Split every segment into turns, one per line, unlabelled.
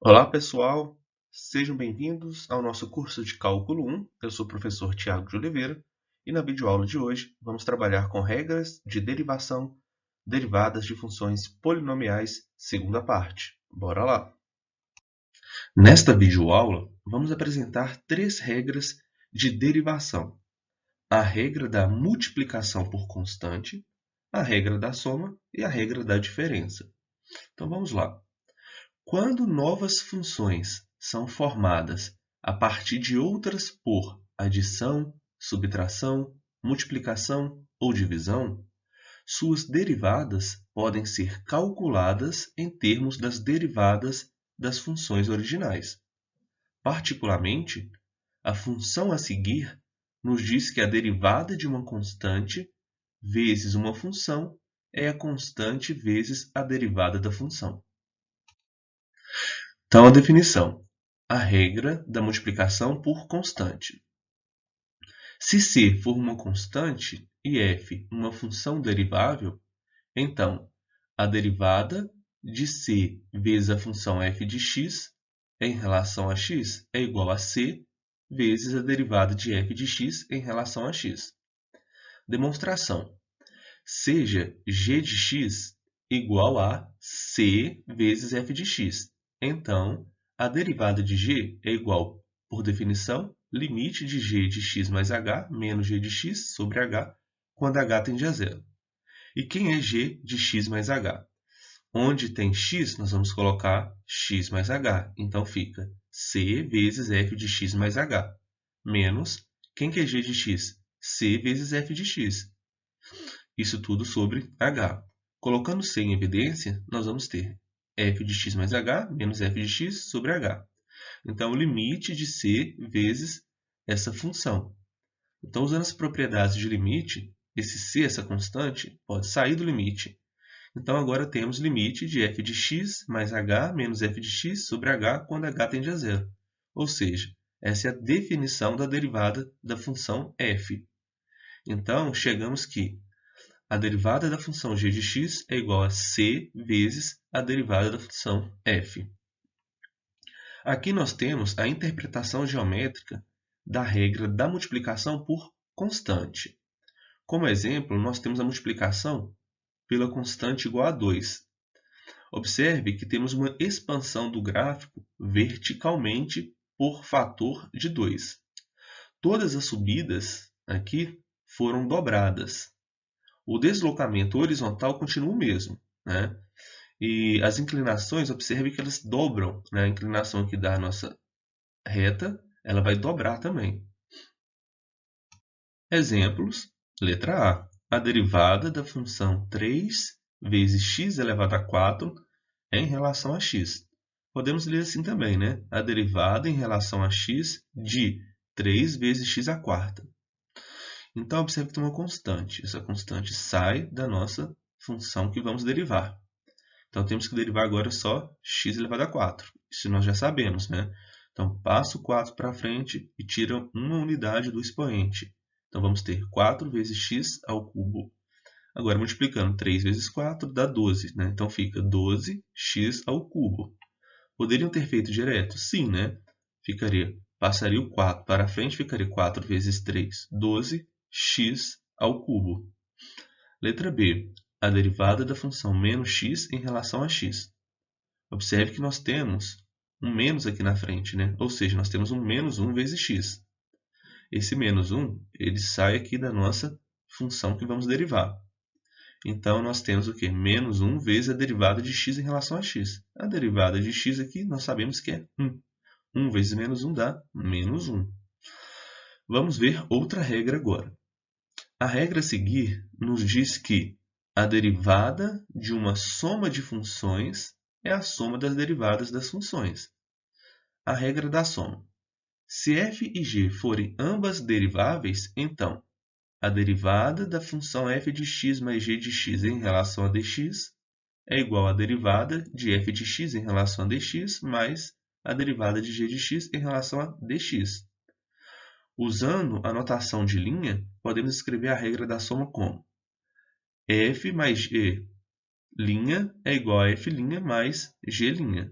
Olá, pessoal! Sejam bem-vindos ao nosso curso de Cálculo 1. Eu sou o professor Tiago de Oliveira e na videoaula de hoje vamos trabalhar com regras de derivação derivadas de funções polinomiais, segunda parte. Bora lá! Nesta videoaula, vamos apresentar três regras de derivação. A regra da multiplicação por constante, a regra da soma e a regra da diferença. Então vamos lá. Quando novas funções são formadas a partir de outras por adição, subtração, multiplicação ou divisão, suas derivadas podem ser calculadas em termos das derivadas das funções originais. Particularmente, a função a seguir nos diz que a derivada de uma constante vezes uma função é a constante vezes a derivada da função. Então, a definição: a regra da multiplicação por constante. Se c for uma constante e f uma função derivável, então a derivada de c vezes a função f de x em relação a x é igual a c vezes a derivada de f de x em relação a x. Demonstração: seja g de x igual a c vezes f de x. Então, a derivada de g é igual, por definição, limite de g de x mais h menos g de x sobre h, quando h tende a zero. E quem é g de x mais h? Onde tem x, nós vamos colocar x mais h. Então, fica c vezes f de x mais h, menos, quem que é g de x? c vezes f de x. Isso tudo sobre h. Colocando c em evidência, nós vamos ter f de x mais h menos f de x sobre h. Então, o limite de c vezes essa função. Então, usando as propriedades de limite, esse c, essa constante, pode sair do limite. Então, agora temos limite de f de x mais h menos f de x sobre h quando h tende a zero. Ou seja, essa é a definição da derivada da função f. Então, chegamos que a derivada da função g de x é igual a c vezes a derivada da função f. Aqui nós temos a interpretação geométrica da regra da multiplicação por constante. Como exemplo, nós temos a multiplicação pela constante igual a 2. Observe que temos uma expansão do gráfico verticalmente por fator de 2. Todas as subidas aqui foram dobradas. O deslocamento horizontal continua o mesmo, né? E as inclinações, observe que elas dobram, né? A inclinação aqui da nossa reta, ela vai dobrar também. Exemplos: letra A. A derivada da função 3 vezes x elevado a 4 em relação a x. Podemos ler assim também, né? A derivada em relação a x de 3 vezes x à quarta. Então, observe que tem uma constante. Essa constante sai da nossa função que vamos derivar. Então, temos que derivar agora só x elevado a 4. Isso nós já sabemos, né? Então, passa o 4 para frente e tira uma unidade do expoente. Então, vamos ter 4 vezes x ao cubo. Agora, multiplicando 3 vezes 4 dá 12, né? Então, fica 12x ao cubo. Poderiam ter feito direto? Sim, né? Passaria o 4 para frente, ficaria 4 vezes 3, 12x ao cubo. Letra B. A derivada da função menos x em relação a x. Observe que nós temos um menos aqui na frente, né? Ou seja, nós temos um menos 1 vezes x. Esse menos 1, ele sai aqui da nossa função que vamos derivar. Então, nós temos o quê? Menos 1 vezes a derivada de x em relação a x. A derivada de x aqui, nós sabemos que é 1. 1 vezes menos 1 dá menos 1. Vamos ver outra regra agora. A regra a seguir nos diz que a derivada de uma soma de funções é a soma das derivadas das funções. A regra da soma. Se f e g forem ambas deriváveis, então a derivada da função f de x mais g de x em relação a dx é igual à derivada de f de x em relação a dx mais a derivada de g de x em relação a dx. Usando a notação de linha, podemos escrever a regra da soma como f mais g' é igual a f' mais g'.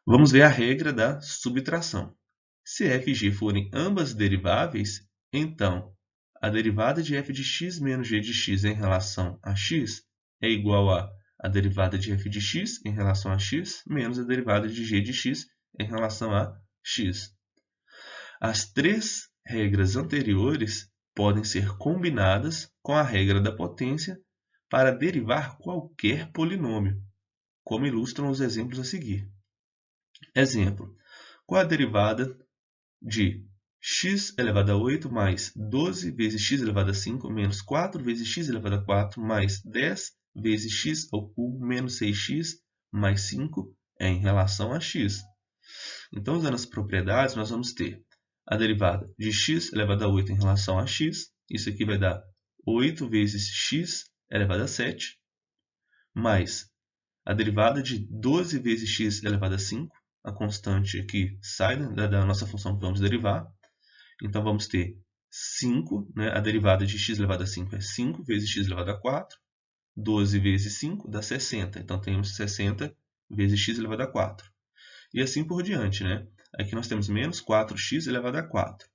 Vamos ver a regra da subtração. Se f e g forem ambas deriváveis, então a derivada de f de x menos g de x em relação a x é igual a derivada de f de x em relação a x menos a derivada de g de x em relação a x. As três regras anteriores podem ser combinadas com a regra da potência para derivar qualquer polinômio, como ilustram os exemplos a seguir. Exemplo: qual a derivada de x elevado a 8 mais 12 vezes x elevado a 5 menos 4 vezes x elevado a 4 mais 10 vezes x ao cubo menos 6x mais 5 em relação a x. Então, usando as propriedades, nós vamos ter a derivada de x elevado a 8 em relação a x. Isso aqui vai dar 8 vezes x elevado a 7, mais a derivada de 12 vezes x elevado a 5, a constante aqui sai da nossa função que vamos derivar. Então, vamos ter 5, né? A derivada de x elevado a 5 é 5 vezes x elevado a 4. 12 vezes 5 dá 60. Então, temos 60 vezes x elevado a 4. E assim por diante, né? Aqui nós temos menos 4x elevado a 4.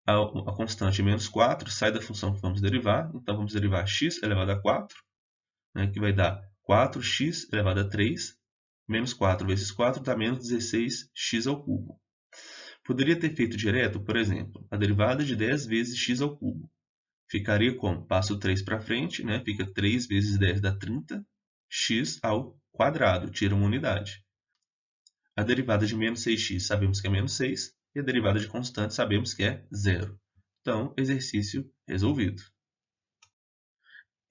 A constante menos 4 sai da função que vamos derivar. Então, vamos derivar x elevado a 4, né? Que vai dar 4x elevado a 3. Menos 4 vezes 4 dá menos 16x ao cubo. Poderia ter feito direto, por exemplo, a derivada de 10 vezes x ao cubo. Ficaria como? Passo 3 para frente, né? Fica 3 vezes 10 dá 30, x ao quadrado, tira uma unidade. A derivada de menos 6x sabemos que é menos 6, e a derivada de constante sabemos que é 0. Então, exercício resolvido.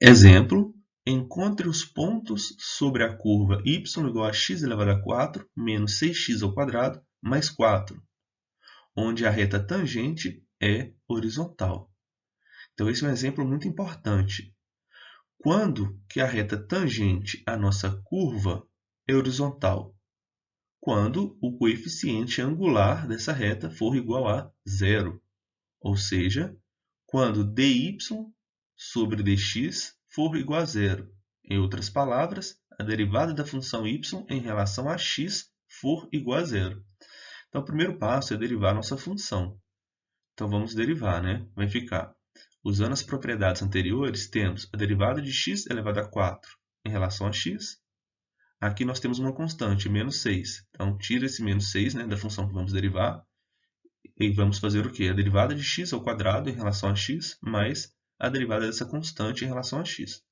Exemplo: encontre os pontos sobre a curva y igual a x elevado a 4 menos 6x ao quadrado mais 4, onde a reta tangente é horizontal. Então, esse é um exemplo muito importante. Quando que a reta tangente à nossa curva é horizontal? Quando o coeficiente angular dessa reta for igual a 0. Ou seja, quando dy sobre dx for igual a 0. Em outras palavras, a derivada da função y em relação a x for igual a 0. Então, o primeiro passo é derivar a nossa função. Então, vamos derivar, né? Vai ficar, usando as propriedades anteriores, temos a derivada de x elevado a 4 em relação a x. Aqui nós temos uma constante, menos 6. Então, tira esse menos 6, né, da função que vamos derivar. E vamos fazer o quê? A derivada de x ao quadrado em relação a x, mais a derivada dessa constante em relação a x.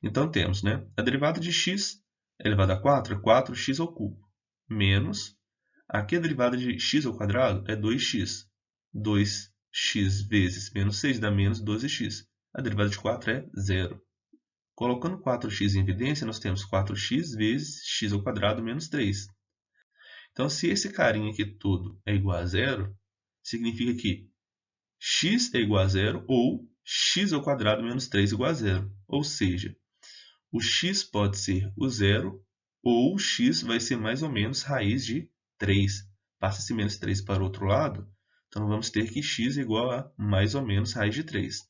Então, temos, né, a derivada de x elevado a 4 é 4x ao cubo, menos, aqui a derivada de x ao quadrado é 2x. 2x vezes menos 6 dá menos 12x. A derivada de 4 é 0. Colocando 4x em evidência, nós temos 4x vezes x ao quadrado menos 3. Então, se esse carinha aqui todo é igual a 0, significa que x é igual a 0 ou x ao quadrado menos 3 igual a 0. Ou seja, o x pode ser o 0 ou o x vai ser mais ou menos raiz de 3. Passa esse menos 3 para o outro lado, então vamos ter que x é igual a mais ou menos raiz de 3.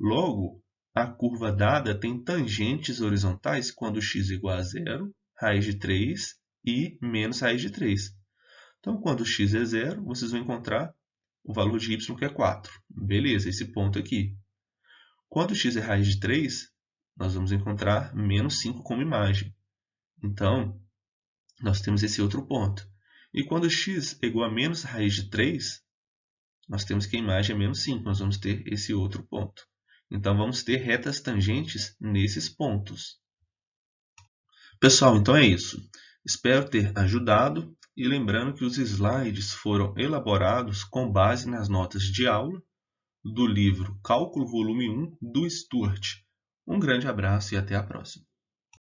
Logo, a curva dada tem tangentes horizontais quando x é igual a 0, raiz de 3 e menos raiz de 3. Então, quando x é 0, vocês vão encontrar o valor de y, que é 4. Beleza, esse ponto aqui. Quando x é raiz de 3, nós vamos encontrar menos 5 como imagem. Então, nós temos esse outro ponto. E quando x é igual a menos raiz de 3, nós temos que a imagem é menos 5. Nós vamos ter esse outro ponto. Então, vamos ter retas tangentes nesses pontos. Pessoal, então é isso. Espero ter ajudado. E lembrando que os slides foram elaborados com base nas notas de aula do livro Cálculo Volume 1, do Stuart. Um grande abraço e até a próxima.